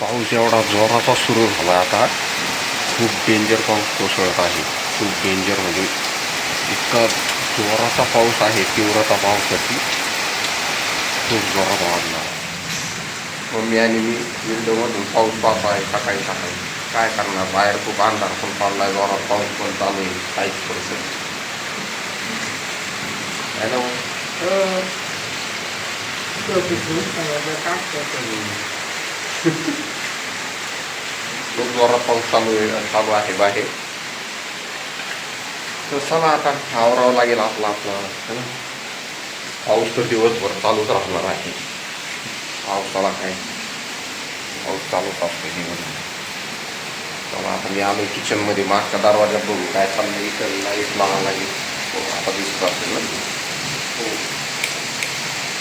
पाऊस एवढा जोराचा सुरू झाला आता, खूप डेंजर पाऊस कोसळत आहे. खूप डेंजर म्हणजे इतका जोराचा पाऊस आहे, तीव्रता पावसाची खूप जोरात वाढला. मम्मी आणि मी विंडोमधून पाऊस पाहत आहे सकाळी सकाळी. काय करणार, बाहेर खूप अंधार पण पडलाय, जोरात पाऊस पण चालू आहे. काहीच करू हॅलो खूप जोरात पाऊस चालू आहे बाहेर. तर चला आता आवरावं लागेल आपला. पाऊस तर दिवसभर चालूच राहणार आहे. पावसाळा काय, पाऊस चालूच असतो दिवसभर. चला आता मी आलो किचनमध्ये, मागच्या दरवाज्यात बघू काय चाललंय. इथं लाईट लावा लागेल. हो आता दिसत असेल ना. हो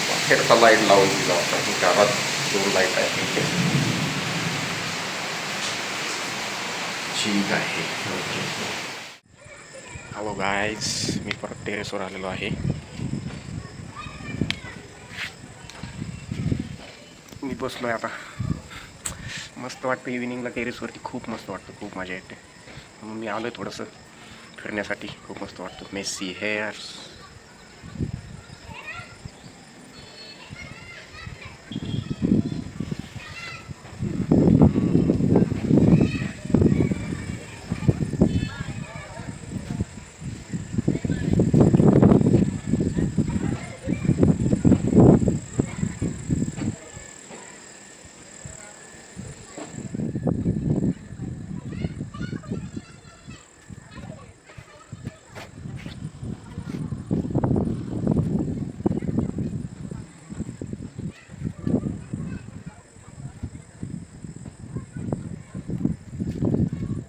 बाहेरचा लाईट लावून दिला होता. घरात 2 लाईट आहे. ठीक आहे. हॅलो गाईज, मी परत टेरेसवर आलेलो आहे. मी बसलोय आता. मस्त वाटतं इव्हिनिंगला टेरेसवरती, खूप मस्त वाटतं, खूप मजा येते. म्हणून मी आलोय थोडंसं फिरण्यासाठी. खूप मस्त वाटतं. Messy hairs.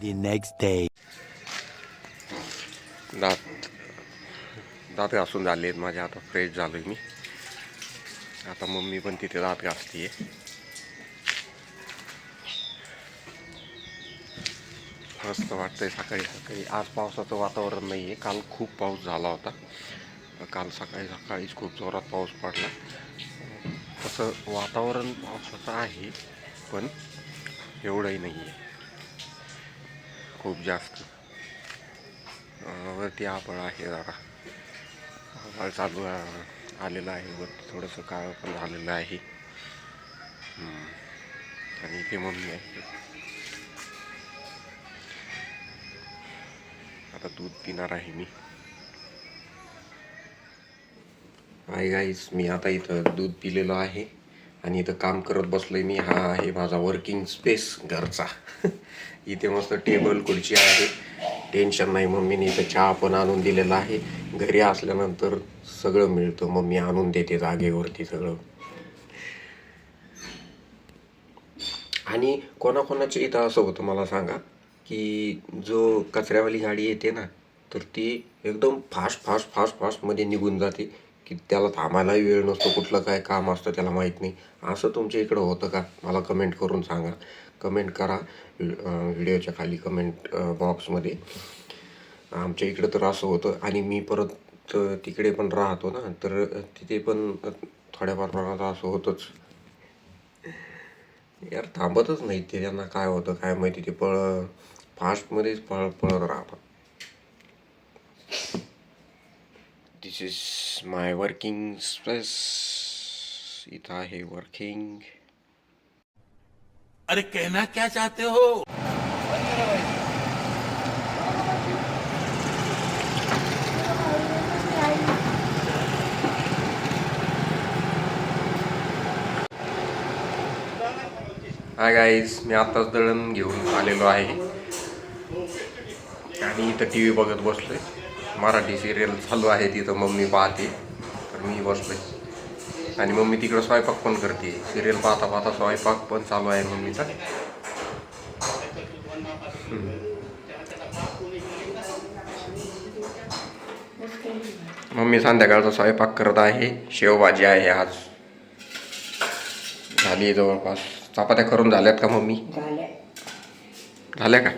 The next day. दात घासून झाले आहेत माझे. आता फ्रेश झालोय मी. आता मम्मी पण तिथे दात घासतीये. मस्त वाटतंय सकाळी सकाळी. आज पावसाचं वातावरण नाही आहे. काल खूप पाऊस झाला होता. काल सकाळी सकाळीच खूप जोरात पाऊस पडला. तसं वातावरण पावसाचं आहे, पण एवढंही नाही आहे खूप जास्त. वरती आभाळ आहे जरा. आभाळ चालू आलेलं आहे. वरती थोडंसं काळं पण झालेलं आहे. आणि इथे मम्मी आहे. आता दूध पिणार आहे मी. हाय गाईस, मी आता इथं दूध पिलेलं आहे आणि इथं काम करत बसलोय मी. हा आहे माझा वर्किंग स्पेस घरचा. इथे मस्त टेबल खुर्ची आहे, टेन्शन नाही. मम्मीने इथं चहा पण आणून दिलेला आहे. घरी असल्यानंतर सगळं मिळतं, मम्मी आणून देते जागेवरती सगळं. आणि कोणाकोणाच्या इथं असं होतं मला सांगा, की जो कचऱ्यावाली गाडी येते ना, तर ती एकदम फास्ट फास्ट फास्ट फास्टमध्ये निघून जाते, की त्याला थांबायलाही वेळ नसतो. कुठलं काय काम असतं त्याला माहीत नाही. असं तुमच्या इकडं होतं का? मला कमेंट करून सांगा. कमेंट करा व्हिडिओच्या खाली कमेंट बॉक्समध्ये. आमच्या इकडं तर असं होतं. आणि मी परत तिकडे पण राहतो ना, तर तिथे पण थोड्याफार प्रमाणात असं होतंच. यार थांबतच नाही ते. त्यांना काय होतं काय माहिती, ते फास्टमध्येच पळत राहतात. दिस इज माय वर्किंग स्पेस. इथं आहे वर्किंग. अरे कहना क्या चाहते हो? हाय गाईज, मी आत्ताच दळण घेऊन आलेलो आहे आणि इथं टी व्ही बघत बसलोय. मराठी सिरियल चालू आहे तिथं, मम्मी पाहते तर मी बसलोय. आणि मम्मी तिकडं स्वयंपाक पण करते. सिरियल पाहता पाहता स्वयंपाक पण चालू आहे मम्मीचा. मम्मी संध्याकाळचा स्वयंपाक करत आहे. शेवभाजी आहे आज. झाली जवळपास. चपात्या करून झाल्यात का मम्मी? झाल्या का?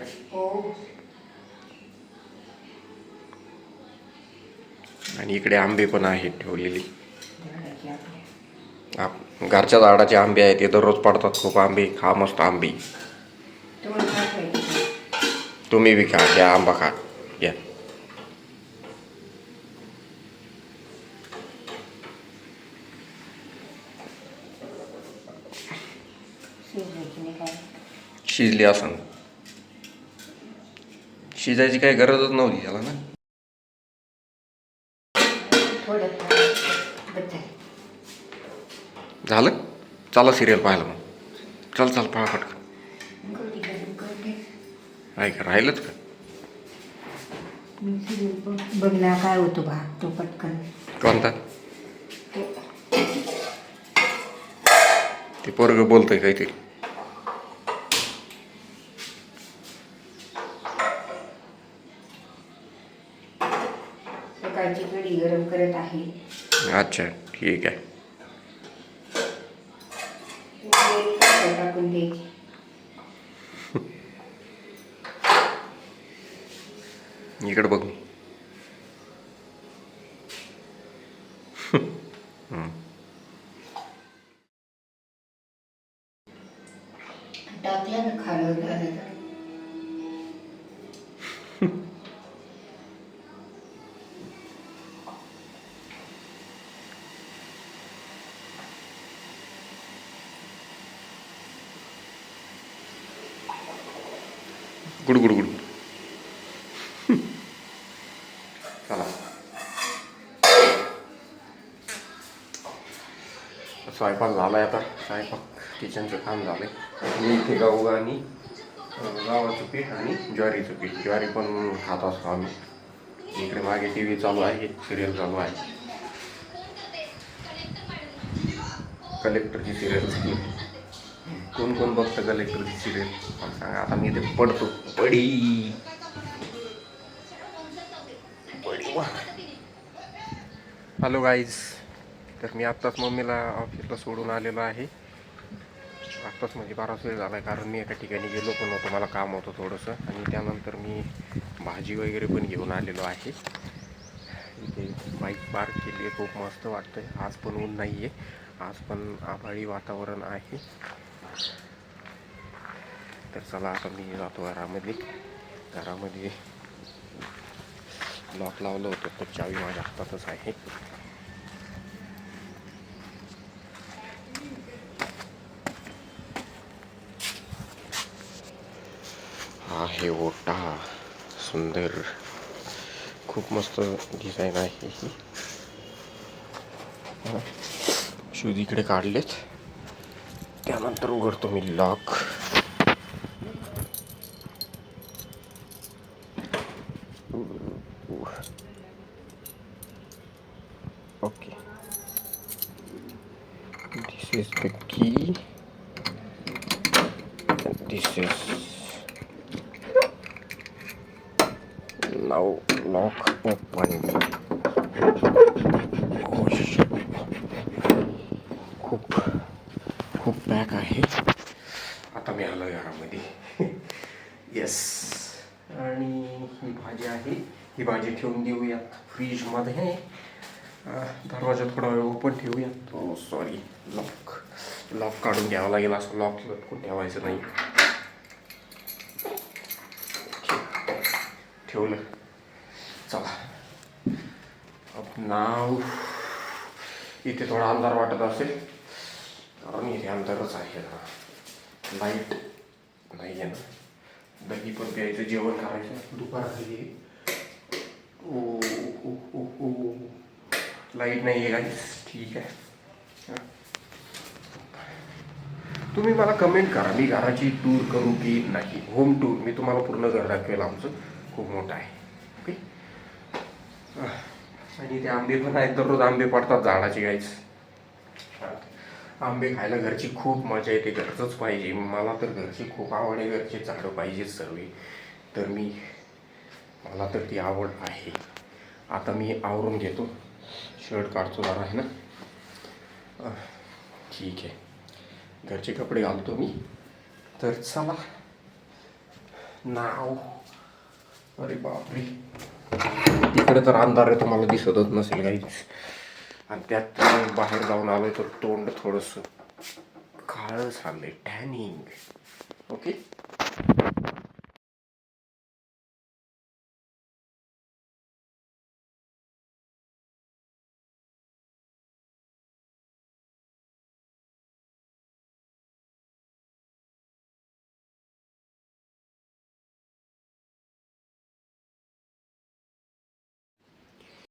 आणि इकडे आंबे पण आहेत ठेवलेली. घरच्या झाडाचे आंबे आहेत ते दररोज पडतात खूप आंबे. खा मस्त आंबे. तुम्हाला काय पाहिजे? तुम्ही बी खा, घ्या आंबा खा घ्या. शिजवायची नाही काय? शिजली असं शिजायची काही गरजच नव्हती त्याला ना. थोडं बस झालं. झालं. चला सिरियल पाहायला मग. चल पहा पटकन. कधी गरम करते काय का राहिलंच का? मी सिरियल बघ ना, काय होतो बा तो पटकन. कोणता? ते पोरगं बोलतंय काहीतरी. सकाळची कढी गरम करत आहे. अच्छा ठीक आहे. टाकून द्यायची. इकडे बघ. टाकल्या ना खालं झालं तर. गुड. चला स्वयंपाक झालाय आता. किचनचं काम झालंय. मी इथे गहू आणि गव्हाचं पीठ आणि ज्वारीचं पीठ. ज्वारी पण खात असतो आम्ही. इकडे मागे टी व्ही चालू आहे, सिरियल चालू आहे. कलेक्टरची सिरियल चालू. कोण बघतं कलेक्टरची सिरियल सांगा. आता मी ते पडतो. पडी वा. Hello guys. तर मी आत्ताच मम्मीला ऑफिसला सोडून आलेलो आहे. आत्ताच म्हणजे बराच वेळ झाला आहे, कारण मी एका ठिकाणी गेलो पण नव्हतो. मला काम होतं थोडंसं. आणि त्यानंतर मी भाजी वगैरे पण घेऊन आलेलो आहे. इथे बाईक पार्क केली आहे. खूप मस्त वाटतं आहे. आज पण ऊन नाही आहे. आज पण आभाळी वातावरण आहे. तर चला आता मी जातो घरामध्ये लॉक लावलं होतं, तर चावी माझ्या हातातच आहे. आहे ओटा सुंदर. खूप मस्त डिझाईन आहे ही. शूज इकडे काढलेत. त्यानंतर उघडतो मी lock. Okay. This is the key. And this is now lock open. Oh shit. खूप पॅक आहे. आता मी आलो घरामध्ये. येस. आणि ही भाजी आहे. ही भाजी ठेवून देऊयात फ्रीजमध्ये. दरवाजा थोडा वेळ ओपन ठेवूयात. ओ सॉरी. लॉक काढून घ्यावं लागेल. असं लॉक लटकून ठेवायचं नाही. ठेवलं. चला नाव. इथे थोडा अंधार वाटत असेल कारण इथे अंधारच आहे ना. लाईट नाही आहे ना. दही पण प्यायचं, जेवण करायचं. दुपार झाली. ओ लाईट नाही आहे गाईस. ठीक आहे. तुम्ही मला कमेंट करा, मी घराची टूर करू की नाही. Home tour. मी तुम्हाला पूर्ण घर दाखवेल. आमचं खूप मोठं आहे. ओके. आणि ते आंबे पण आहेत. दररोज आंबे पडतात झाडाचे गाईस. आंबे खायला घरची खूप मजा येते. घरचंच पाहिजे. मला तर घरची खूप आवड आहे. घरचे झाडं पाहिजेत सर्व. तर मला तर ती आवड आहे. आता मी आवरून घेतो. शर्ट काढतो जरा आहे ना. ठीक आहे. घरचे कपडे घालतो मी. तर चला नाव. अरे बापरे. तिकडे तर अंधार आहे, तुम्हाला दिसतच नसेल काहीच. आणि त्यात बाहेर जाऊन आलोय तर तोंड थोडंसं काळं झालंय, टॅनिंग. ओके.